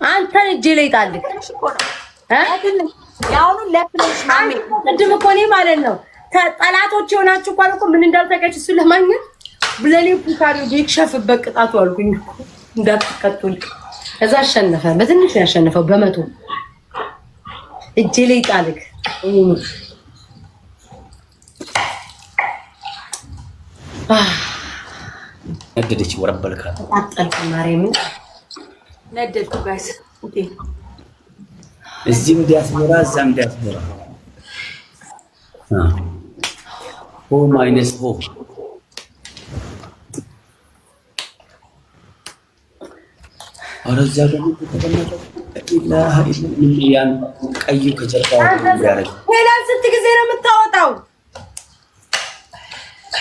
አንተ እጄ ላይ ጣልክ ያውኑ ለፕሌሽ ማሚ ቅድም እኮ እኔ ማለት ነው ጠላቶች የሆናችሁ እንኳን እኮ ምን እንዳልተቀጭ እሱ ለማግኘት ብለኔ ፑካሪው ይክሸፍበት ቅጣቱ አልኩኝ እኮ እንዳትቀጡል። ከዛ አሸነፈ፣ በትንሽ ነው ያሸነፈው፣ በመቶ እጄ ላይ ጣልክ። ነደደች ወረበልካ አጣልኩ ማርያምን ነደድኩ ጋይስ። እዚህም ዲያስፖራ እዛም ዲያስፖራ ሆ ማይነስ ሆ አረዛ ደግሞ ተቀመጠ ኢላህ ኢላህ ቀዩ ከጀርባው ያረግ ሄላ ስንት ጊዜ ነው የምታወጣው?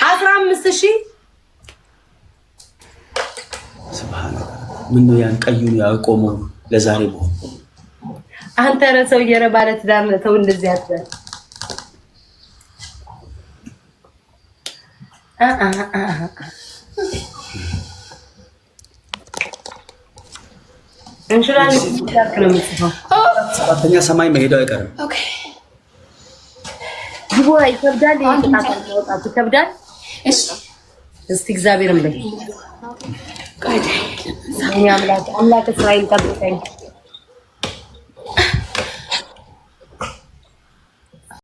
15000 ሱብሃንአላህ። ምን ነው ያን ቀዩን ያቆመው ለዛሬ ነው። አንተ ረሰው የረባለ ትዳር ነው ተው እንደዚህ አትበል። ኢንሹራንስ ይታክ ነው የምትፈው። ሰባተኛ ሰማይ መሄዱ አይቀርም። ኦኬ ይቦይ ይከብዳል፣ ይጣጣል፣ ይከብዳል። እሺ እስቲ እግዚአብሔርን በል። አምላክ እስራኤል ጠብቀኝ።